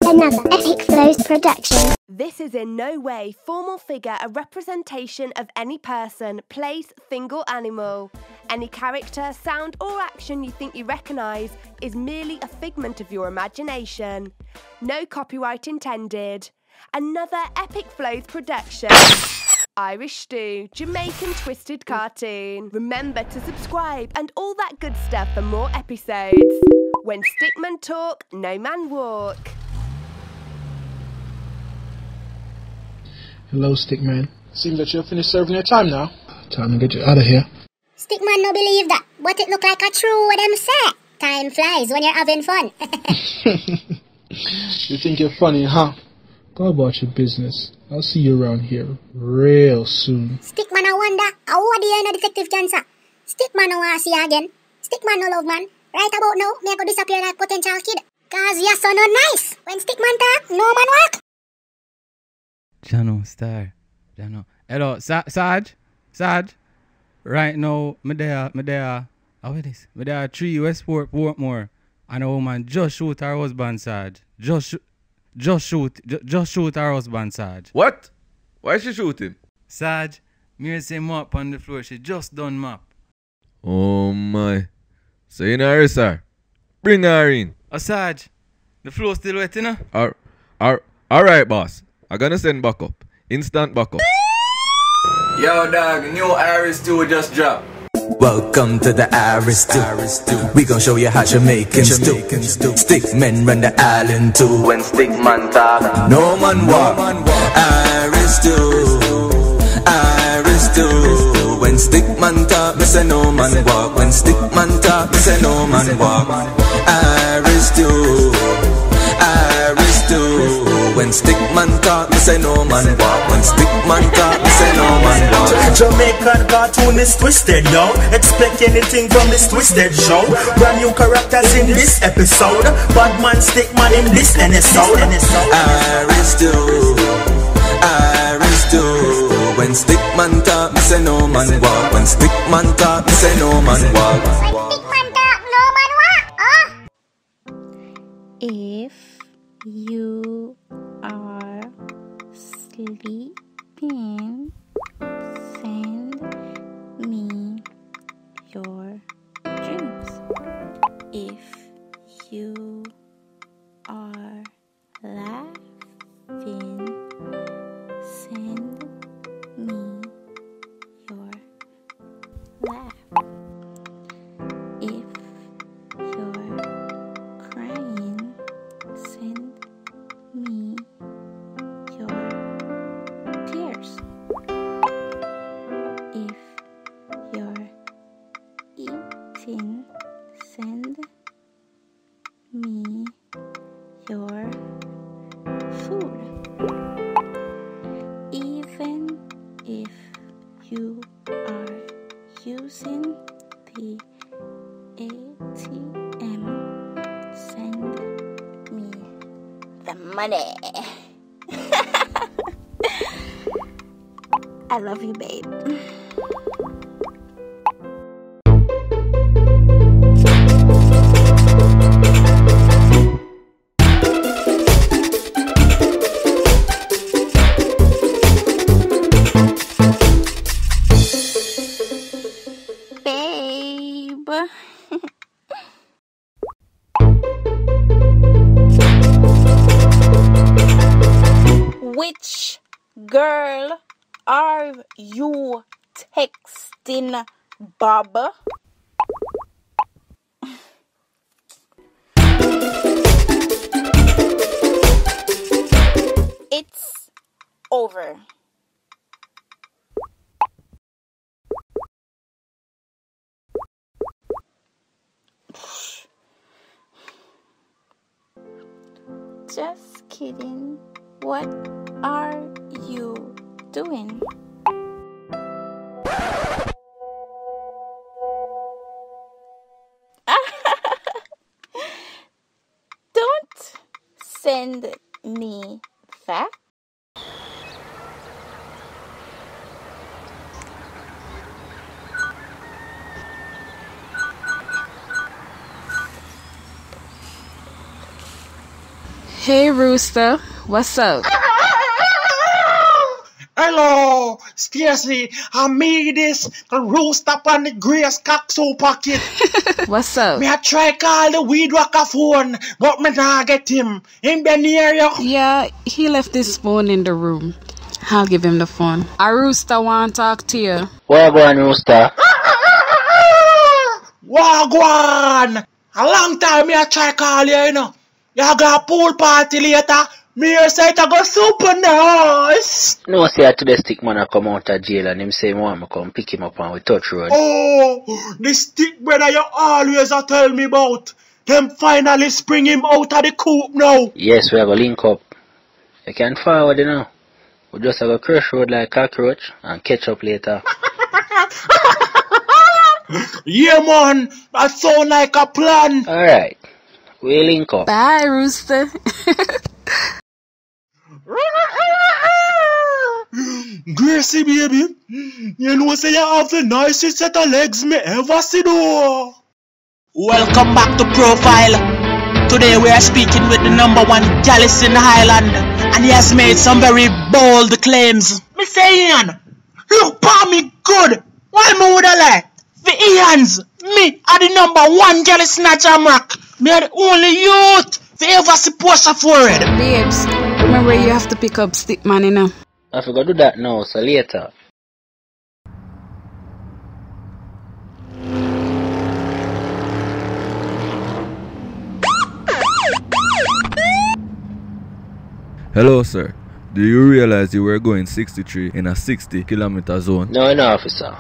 another Epicflows production. This is in no way formal figure a representation of any person, place, thing or animal. Any character, sound or action you think you recognise is merely a figment of your imagination. No copyright intended. Another Epicflows production. Irish Stu, Jamaican twisted cartoon. Remember to subscribe and all that good stuff for more episodes. When Stickman talk, no man walk. Hello, Stickman. Seems that you're finished serving your time now. Time to get you out of here. Stickman no believe that, but it look like a true what them say. Time flies when you're having fun. You think you're funny, huh? Go about your business. I'll see you around here real soon. Stickman I wonder, what do you know Detective Johnson? Stickman no want see you again. Stickman no love man. Right about now, me I go disappear like potential kid. Cause you're so not nice. When Stickman talk, no man walk. Jano, star. Jano. Hello, Sarge? Sarge? Right now, me there. How is this? Me there 3 Westport, Portmore. And a woman just shoot her husband, Sarge. Just shoot her husband, Sarge. What? Why is she shooting? Sarge, me say mop on the floor. She just done mop. Oh my. So you know her, sir? Bring her in. Sarge, the floor still wet, you know? Alright, boss. I'm gonna send backup. Instant backup. Yo, dog, new Irish Stu just dropped. Welcome to the Irish Stu. We gon' show you how Jamaican stew. Stickmen run the island too. When Stickman talk, no man walk. Irish Stu. Irish Stu. When Stickman talk, me say no man walk. When Stickman talk, me say no man walk. Irish Stu. Irish Stu. When Stickman talk, me say no man walk. When Stickman talk, me say no man walk. Jamaican cartoonist twisted, yo. Expect anything from this twisted show. Brand new characters in this episode. Badman Stickman in this episode. Irish Stu. Irish Stu. When Stickman talk, me say no man walk. When Stickman talk, me say no man walk. Stickman talk, no man walk. Oh. If you are sleeping, send me your dreams. If you are laughing, send me your laugh. If you're crying, send me your tears. If you're eating, send me your food. Even if you are using the ATM, send me the money. I love you, babe. Babe. Which girl are you texting, Bob? It's over. Just kidding. What are you doing? Don't send me that. Hey Rooster, what's up? Hello, Stacy. I made this the rooster on the Grace Coxo pocket. What's up? Me I try call the weed wacker phone, but me not get him. Him been near you. Yeah, he left his phone in the room. I'll give him the phone. A Rooster want to talk to you. Wagwan Rooster. Wagwan. A long time me I try call you, you know. You got a pool party later. Me say it go super nice. No, say today Stickman a come out of jail and him say me want me come pick him up and we touch road. Oh, the stick brother you always a tell me about. Them finally spring him out of the coop now. Yes, we have a link up. You can forward you now. We just have a crush road like cockroach and catch up later. Yeah man, that sound like a plan. Alright, we link up. Bye Rooster. Gracie baby, you know say you have the nicest set of legs me ever see though. Welcome back to Profile. Today we are speaking with the #1 Gallus in the Highland, and he has made some very bold claims. Me say Ian, look pa me good. Why me woulda lie? For Ian's, me are the #1 Gallus snatcher Mac. Me are the only youth to ever see Porsche forehead. Babes, remember you have to pick up Stickman, you know. I forgot to do that now, so later. Hello, sir. Do you realize you were going 63 in a 60-kilometer zone? No, officer.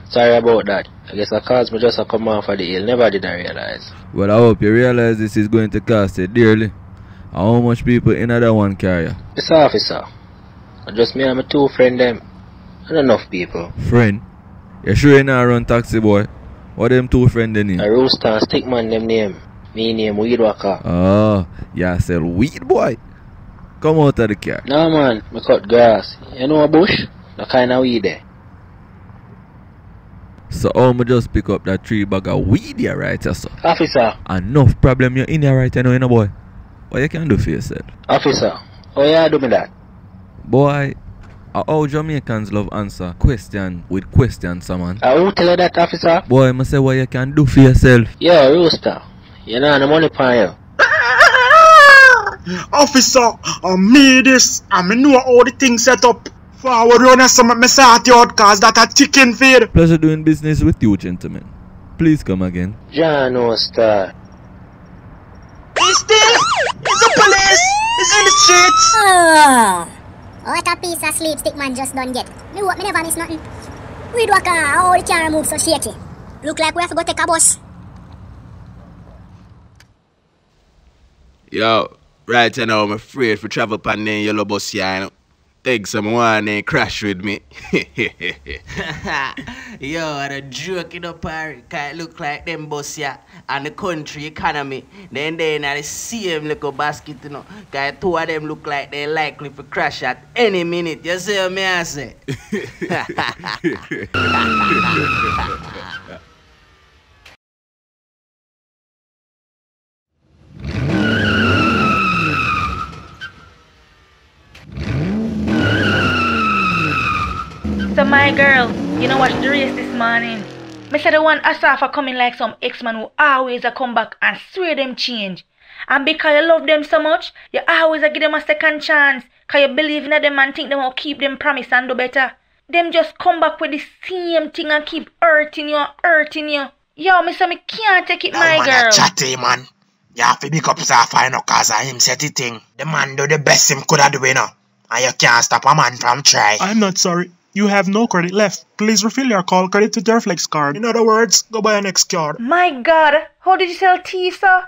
Sorry about that. I guess I caused me just to come off of the hill. Never did I realize. Well, I hope you realize this is going to cost you dearly. How much people in that one carrier? Yes, officer. Just me and my 2 friends them. Not enough people. Friend? You sure you not run taxi, boy? What them 2 friends they name? A Rooster and Stickman them name. Me name Weed Wacker. Oh, you sell weed, boy? Come out of the car. No man, me cut grass. You know a bush? The kind of weed there. So how me just pick up that 3 bag of weed here, right, sir? Officer. Enough problem you're in here right now, you know, boy. What you can do for yourself? Officer, how you do me that? Boy, how Jamaicans love answer question with question, someone. I won't tell you that, officer. Boy, I say what you can do for yourself. Yo, Rooster, you know the money for you. Officer, I made this and me know how the thing set up. Forward run some of my sort yard cause that a chicken feed. Pleasure doing business with you, gentlemen. Please come again. John Star. He's still? It's the police! He's in the streets! Oh, what a piece of sleep Stickman just done get. Me hope me never miss nothing. Weed wacker, how the camera move so shaky. Look like we have to go take a bus. Yo, right now I'm afraid for travel pan the yellow bus here, you know. Take someone and crash with me. Yo, I a joke in the park, cause it look like them bus here and the country economy. Then they in the same little basket, you know. Cause 2 of them look like they likely to crash at any minute. You see what I say? So my girl, you know watch the race this morning. Me said the one asaafa coming like some ex-man who always a come back and swear them change. And because you love them so much, you always a give them a second chance. Cause you believe in them and think them will keep them promise and do better. Them just come back with the same thing and keep hurting you and hurting you. Yo, me say me can't take it, my girl. Man, chatty man. You have to big up Asaafa, you know, cause of him set the thing. The man do the best him could have do, you know. And you can't stop a man from try. I'm not sorry. You have no credit left. Please refill your call credit to Durflex card. In other words, go buy an next card. My God, how did you sell tea, sir?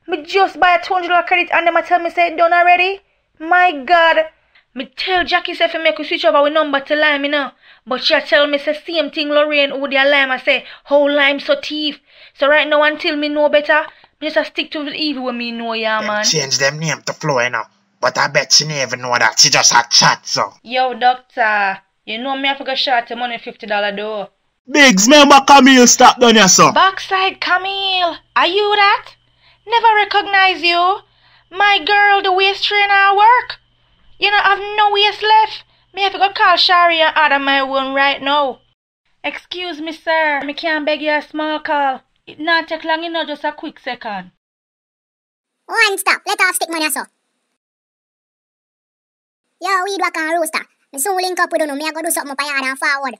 Me just buy a $200 credit and them a tell me say it done already? My God. Me tell Jackie say for make we switch over with number to Lime, you know. But she tell me say same thing Lorraine who their Lime. I say, how Lime so thief? So right now until me know better, me just a stick to the evil when me know, yeah, man. Change them name to Flo, you know. But I bet she never know that. She just a chat, so. Yo, doctor. You know me I forgot short the money $50 though. Biggs, remember Camille stop down here, sir. Backside Camille, are you that? Never recognize you. My girl, the waist trainer work. You know, I've no waist left. Me have to go call Shari and order my one right now. Excuse me, sir. Me can't beg you a small call. It not take long, you know, just a quick second. One stop. Let off Stickman so. Yo, weed wacker and rooster. Me soon link up with you. Me a go do something up yard and forward.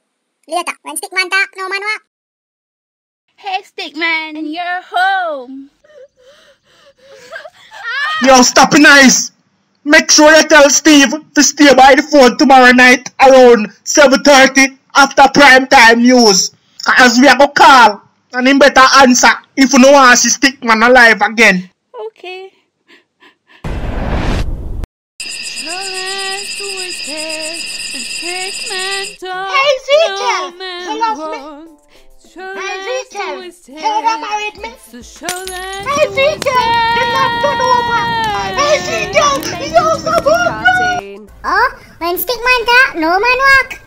Later, when Stickman talk, no man walk. Hey, Stickman, you're home. Yo, stop it nice. Make sure you tell Steve to stay by the phone tomorrow night around 7:30 after prime time news. Cause we are going to call and him better answer if you don't want to see Stickman alive again. Okay. Hey, Zita! You love me? Hey, Zita! You ever married me? Hey, Zita! You love to know man! Hey, Zita! You're so good! Oh, when Stickman talk, no man walk.